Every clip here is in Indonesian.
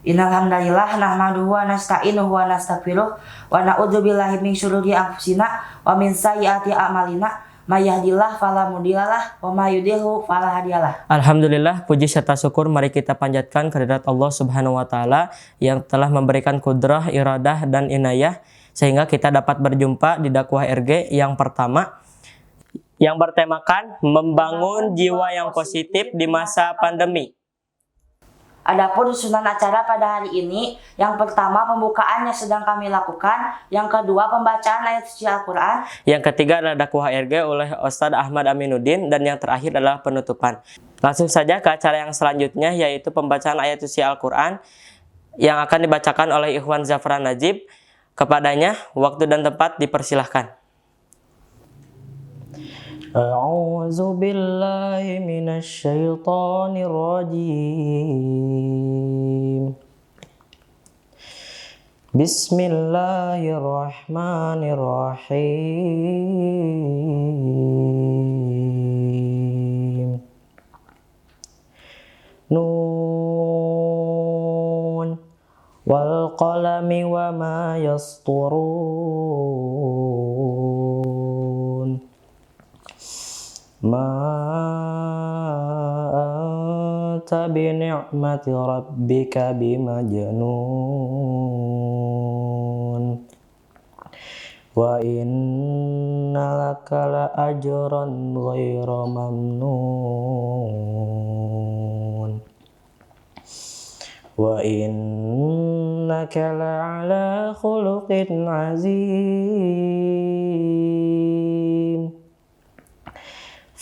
Innal hamdalillah nahmaduhu wa nasta'inuhu wa nastaghfiruh wa na'udzubillahi min syururi anfusina wa min sayyiati a'malina. May yahdihillahu fala mudhillalah wa may yudhlilhu fala hadiyalah. Alhamdulillah, puji serta syukur mari kita panjatkan kehadirat Allah Subhanahu wa taala yang telah memberikan kudrah, iradah dan inayah sehingga kita dapat berjumpa di dakwah RG yang pertama yang bertemakan membangun jiwa yang positif di masa pandemi. Adapun susunan acara pada hari ini, yang pertama pembukaannya sedang kami lakukan, yang kedua pembacaan ayat suci Al-Quran, yang ketiga adalah dakwah RG oleh Ustadz Ahmad Aminuddin, dan yang terakhir adalah penutupan. Langsung saja ke acara yang selanjutnya, yaitu pembacaan ayat suci Al-Quran yang akan dibacakan oleh Ikhwan Zafran Najib. Kepadanya waktu dan tempat dipersilahkan. A'udzu billahi minasy syaithanir rajim. Bismillahirrahmanirrahim. Nun wal qalami wa ma yasturun. Ma anta bi ni'mati rabbika bimajnun wa inna laka la ajran ghaira mamnun wa innaka la ala khuluqin azim.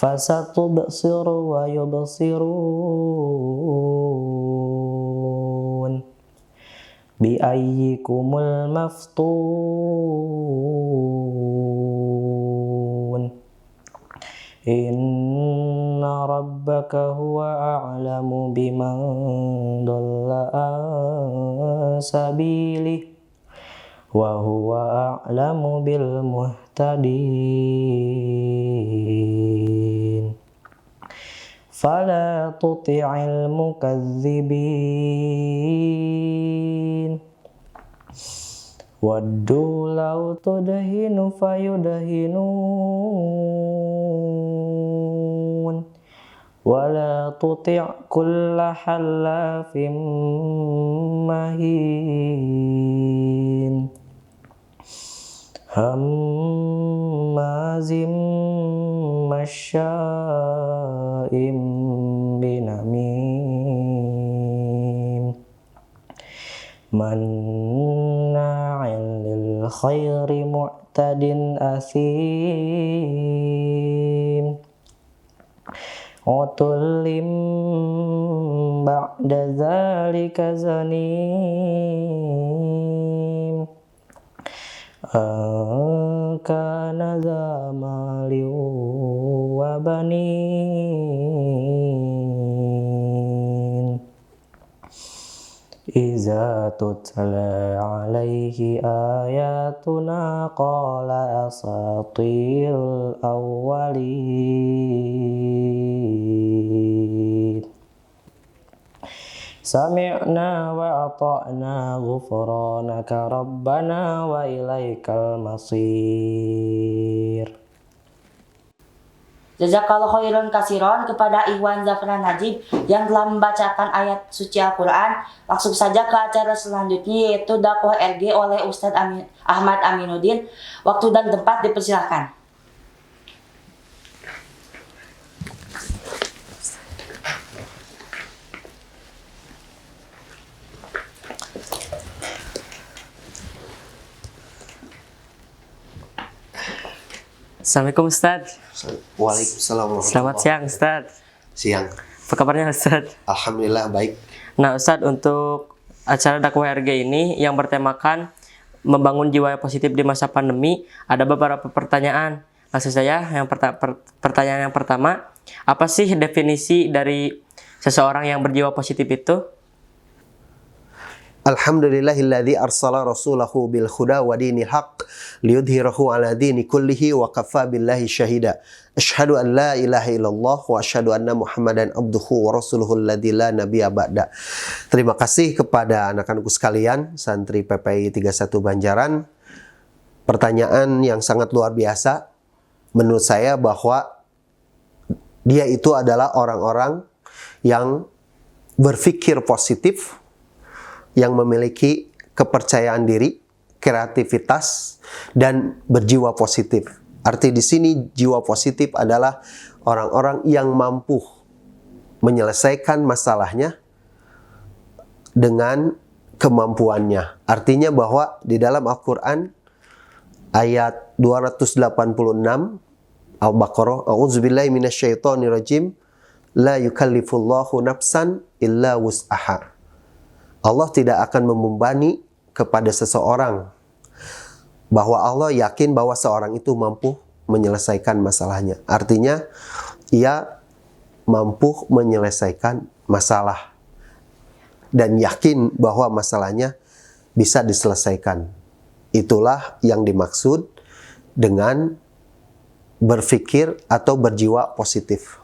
Fasatubsiru wa yubsirun biayyikumul maftun. Inna rabbaka huwa a'lamu biman dhalla an sabilihi wa huwa a'lamu bil muhtadin. Fala tuti'il mukadzibin. Waddu law tudhinu fayudhinun. Wala tuti' kulla hallafin mahin. Hammazim masya'im binamim. Manna'il lil khairi mu'tadin asim. Utullim ba'da dzalika zanim. Kana zamali wa banin. Iza tutla alaihi ayatuna qala asatirul awwalin. Sami'na wa ata'na ghufranaka rabbana wa ilaikal masir. Jazakallahu khairan katsiran kepada Ikhwan Zafran Najib yang telah membacakan ayat suci Al-Quran. Langsung saja ke acara selanjutnya, yaitu dakwah RG oleh Ustadz Ahmad Aminuddin. Waktu dan tempat dipersilahkan. Assalamualaikum Ustadz. Waalaikumsalam. Selamat siang Ustadz. Siang. Apa kabarnya Ustadz? Alhamdulillah baik. Nah Ustadz, untuk acara dakwah RG ini yang bertemakan membangun jiwa yang positif di masa pandemi, ada beberapa pertanyaan. Maksud saya pertanyaan yang pertama, apa sih definisi dari seseorang yang berjiwa positif itu? Alhamdulillahilladzi arsala rasulahu bil huda wa dinil haqq liyudhhirahu ala dini kullihi wa kafa billahi syahida. Asyhadu an la ilaha illallah wa asyhadu anna Muhammadan abduhu wa rasuluhu alladzi la nabiyya ba'da. Terima kasih kepada anak-anakku sekalian, santri PPI 31 Banjaran. Pertanyaan yang sangat luar biasa menurut saya, bahwa dia itu adalah orang-orang yang berpikir positif, yang memiliki kepercayaan diri, kreativitas, dan berjiwa positif. Arti di sini jiwa positif adalah orang-orang yang mampu menyelesaikan masalahnya dengan kemampuannya. Artinya bahwa di dalam Al-Quran ayat 286 Al-Baqarah, A'udzubillahi minasyaitonirrajim, la yukallifullahu nafsan illa wus'aha. Allah tidak akan membebani kepada seseorang, bahwa Allah yakin bahwa seorang itu mampu menyelesaikan masalahnya. Artinya, ia mampu menyelesaikan masalah dan yakin bahwa masalahnya bisa diselesaikan. Itulah yang dimaksud dengan berpikir atau berjiwa positif.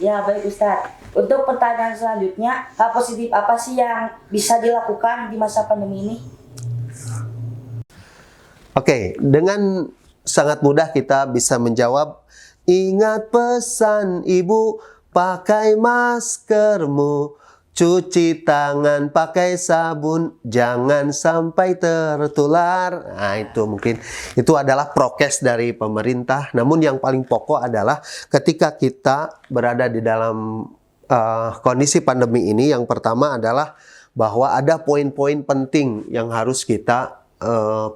Ya, baik Ustadz. Untuk pertanyaan selanjutnya, hal positif apa sih yang bisa dilakukan di masa pandemi ini? Oke, dengan sangat mudah kita bisa menjawab. Ingat pesan ibu, pakai maskermu, cuci tangan pakai sabun, jangan sampai tertular. Nah, itu mungkin itu adalah prokes dari pemerintah. Namun yang paling pokok adalah ketika kita berada di dalam kondisi pandemi ini, yang pertama adalah bahwa ada poin-poin penting yang harus kita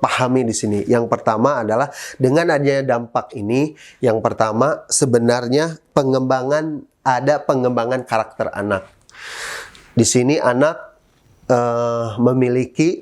pahami di sini. Yang pertama adalah dengan adanya dampak ini, yang pertama sebenarnya ada pengembangan karakter anak. Di sini anak memiliki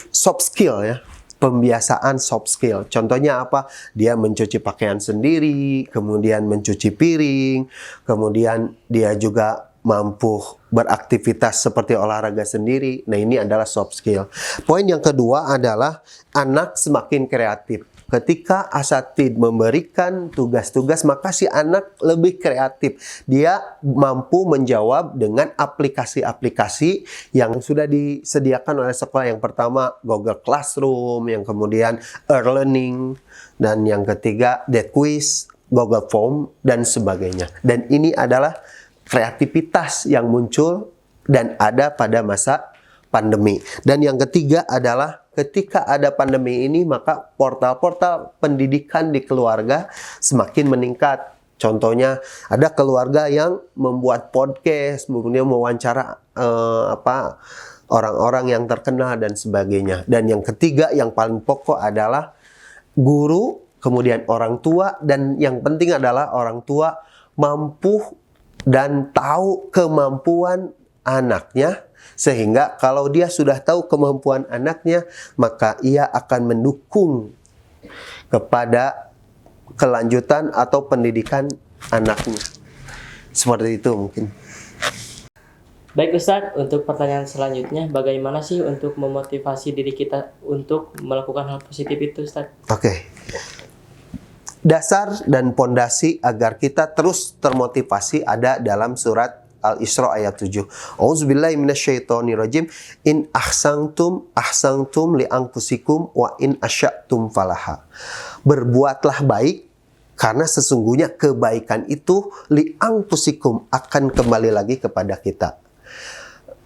soft skill ya, pembiasaan soft skill. Contohnya apa? Dia mencuci pakaian sendiri, kemudian mencuci piring, kemudian dia juga mampu beraktivitas seperti olahraga sendiri. Nah, ini adalah soft skill. Poin yang kedua adalah anak semakin kreatif. Ketika asatid memberikan tugas-tugas, maka si anak lebih kreatif. Dia mampu menjawab dengan aplikasi-aplikasi yang sudah disediakan oleh sekolah. Yang pertama Google Classroom, yang kemudian e-learning, dan yang ketiga The Quiz, Google Form, dan sebagainya. Dan ini adalah kreativitas yang muncul dan ada pada masa pandemi. Dan yang ketiga adalah ketika ada pandemi ini, maka portal-portal pendidikan di keluarga semakin meningkat. Contohnya, ada keluarga yang membuat podcast, kemudian mewawancara orang-orang yang terkenal dan sebagainya. Dan yang ketiga, yang paling pokok adalah guru, kemudian orang tua, dan yang penting adalah orang tua mampu dan tahu kemampuan anaknya. Sehingga kalau dia sudah tahu kemampuan anaknya, maka ia akan mendukung kepada kelanjutan atau pendidikan anaknya. Seperti itu mungkin. Baik Ustadz, untuk pertanyaan selanjutnya, bagaimana sih untuk memotivasi diri kita untuk melakukan hal positif itu, Ustadz? Oke. Dasar dan pondasi agar kita terus termotivasi ada dalam surat Al-Isra ayat 7. Auzubillahi minasyaitonirrajim. In ahsantum li anfusikum wa in asya'tum falaha. Berbuatlah baik karena sesungguhnya kebaikan itu li anfusikum akan kembali lagi kepada kita.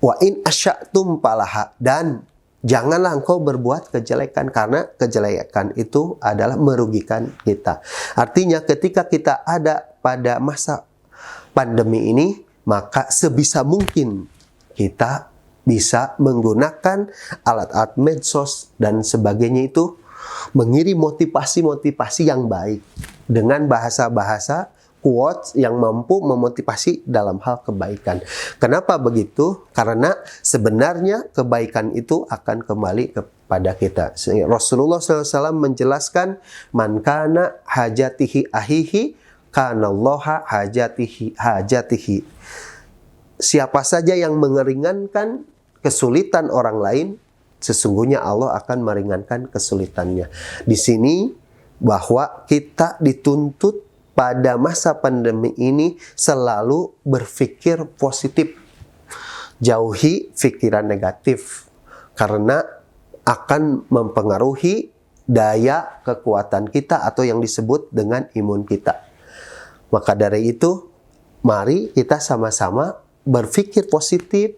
Wa in asya'tum falaha, dan janganlah engkau berbuat kejelekan karena kejelekan itu adalah merugikan kita. Artinya ketika kita ada pada masa pandemi ini, maka sebisa mungkin kita bisa menggunakan alat-alat medsos dan sebagainya itu mengirim motivasi-motivasi yang baik dengan bahasa-bahasa quotes yang mampu memotivasi dalam hal kebaikan. Kenapa begitu? Karena sebenarnya kebaikan itu akan kembali kepada kita. Rasulullah SAW menjelaskan, man kana hajatihi ahihi kanallaha hajatihi. siapa saja yang mengeringankan kesulitan orang lain, sesungguhnya Allah akan meringankan kesulitannya. Di sini bahwa kita dituntut pada masa pandemi ini selalu berpikir positif. Jauhi pikiran negatif karena akan mempengaruhi daya kekuatan kita atau yang disebut dengan imun kita. Maka dari itu, mari kita sama-sama berpikir positif.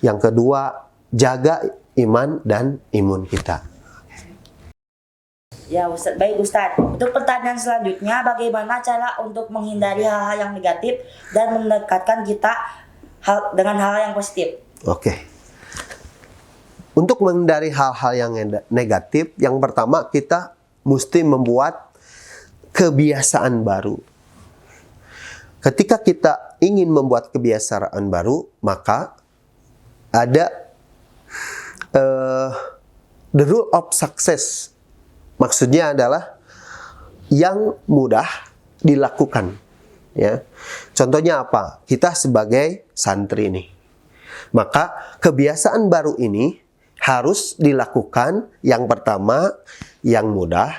Yang kedua, jaga iman dan imun kita. Ya Ustaz, baik Ustaz. Untuk pertanyaan selanjutnya, bagaimana cara untuk menghindari hal-hal yang negatif dan mendekatkan kita dengan hal yang positif? Oke. Untuk menghindari hal-hal yang negatif, yang pertama kita mesti membuat kebiasaan baru. Ketika kita ingin membuat kebiasaan baru, maka ada the rule of success. Maksudnya adalah yang mudah dilakukan. Ya. Contohnya apa? Kita sebagai santri nih. Maka kebiasaan baru ini harus dilakukan yang pertama yang mudah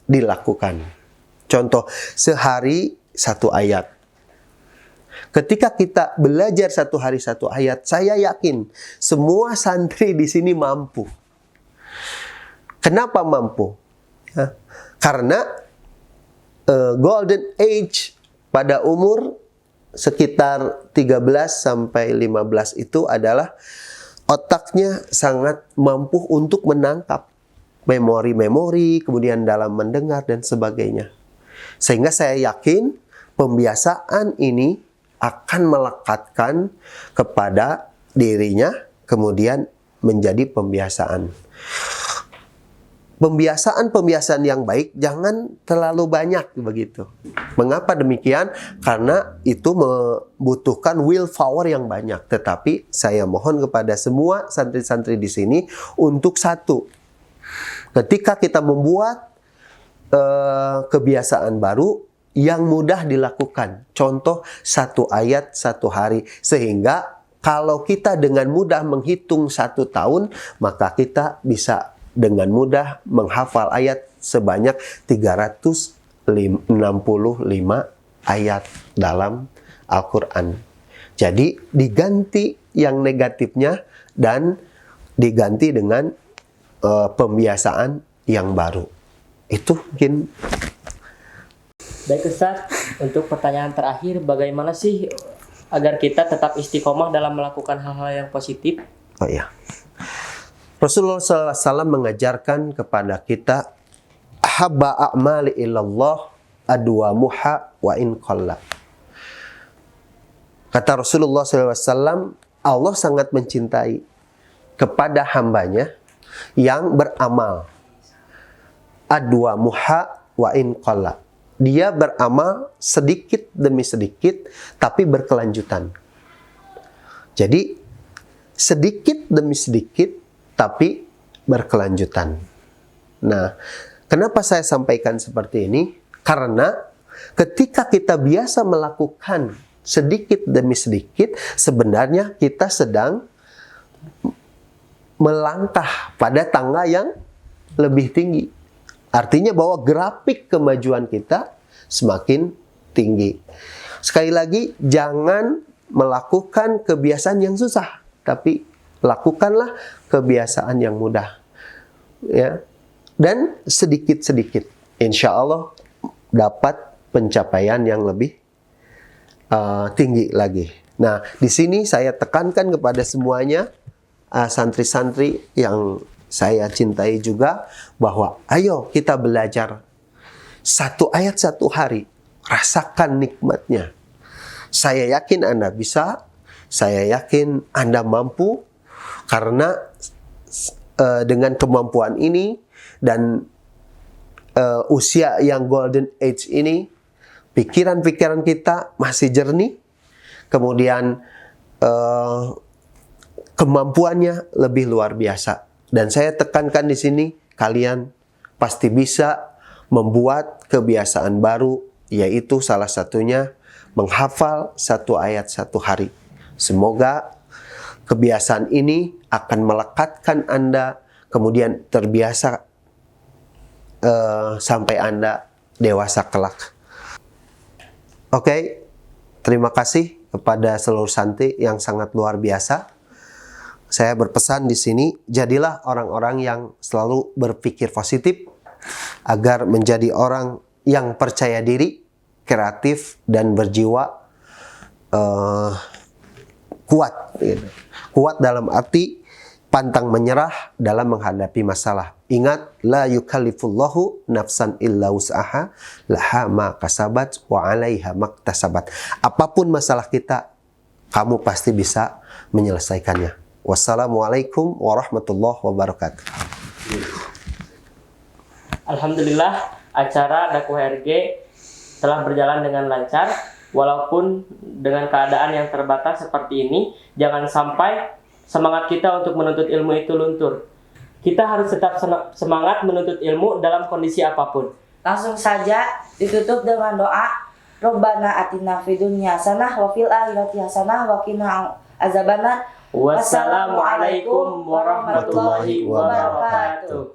dilakukan. Contoh, sehari satu ayat. Ketika kita belajar satu hari satu ayat, saya yakin semua santri di sini mampu. Kenapa mampu? Ya, karena golden age pada umur sekitar 13 sampai 15 itu adalah otaknya sangat mampu untuk menangkap memori-memori, kemudian dalam mendengar dan sebagainya. Sehingga saya yakin pembiasaan ini akan melekatkan kepada dirinya, kemudian menjadi pembiasaan. Pembiasaan yang baik jangan terlalu banyak begitu. Mengapa demikian? Karena itu membutuhkan willpower yang banyak. Tetapi saya mohon kepada semua santri-santri di sini untuk satu. Ketika kita membuat kebiasaan baru yang mudah dilakukan. Contoh satu ayat satu hari. Sehingga kalau kita dengan mudah menghitung 1 tahun, maka kita bisa dengan mudah menghafal ayat sebanyak 365 ayat dalam Al-Quran. Jadi diganti yang negatifnya dan diganti dengan pembiasaan yang baru. Itu mungkin. Baik Ustaz, untuk pertanyaan terakhir, bagaimana sih agar kita tetap istiqomah dalam melakukan hal-hal yang positif? Oh ya. Rasulullah SAW mengajarkan kepada kita habba a'mali ilallah adwamuha wa in qalla. Kata Rasulullah SAW, Allah sangat mencintai kepada hambanya yang beramal adwamuha wa in qalla. Dia beramal sedikit demi sedikit tapi berkelanjutan. Jadi sedikit demi sedikit tapi berkelanjutan. Nah, kenapa saya sampaikan seperti ini? Karena ketika kita biasa melakukan sedikit demi sedikit, sebenarnya kita sedang melangkah pada tangga yang lebih tinggi. Artinya bahwa grafik kemajuan kita semakin tinggi. Sekali lagi, jangan melakukan kebiasaan yang susah, tapi lakukanlah kebiasaan yang mudah, ya, dan sedikit-sedikit, insya Allah dapat pencapaian yang lebih tinggi lagi. Nah, di sini saya tekankan kepada semuanya, santri-santri yang saya cintai juga, bahwa ayo kita belajar satu ayat satu hari, rasakan nikmatnya. Saya yakin Anda bisa, saya yakin Anda mampu. Karena dengan kemampuan ini dan usia yang golden age ini, pikiran-pikiran kita masih jernih, kemudian kemampuannya lebih luar biasa. Dan saya tekankan di sini, kalian pasti bisa membuat kebiasaan baru, yaitu salah satunya menghafal satu ayat satu hari. Semoga kebiasaan ini akan melekatkan Anda, kemudian terbiasa sampai Anda dewasa kelak. Oke, terima kasih kepada seluruh santri yang sangat luar biasa. Saya berpesan di sini, jadilah orang-orang yang selalu berpikir positif agar menjadi orang yang percaya diri, kreatif, dan berjiwa kuat. Kuat dalam arti pantang menyerah dalam menghadapi masalah. Ingat, la yukallifullahu nafsan illa wus'aha, laha ma kasabat wa 'alaiha maktasabat. Apapun masalah kita, kamu pasti bisa menyelesaikannya. Wassalamualaikum warahmatullahi wabarakatuh. Alhamdulillah, acara dakwah RG telah berjalan dengan lancar. Walaupun dengan keadaan yang terbatas seperti ini, jangan sampai semangat kita untuk menuntut ilmu itu luntur. Kita harus tetap semangat menuntut ilmu dalam kondisi apapun. Langsung saja ditutup dengan doa, Rabbana atina fid dunya hasanah wa fil akhirati hasanah wa qina azabannar. Wassalamualaikum warahmatullahi wabarakatuh.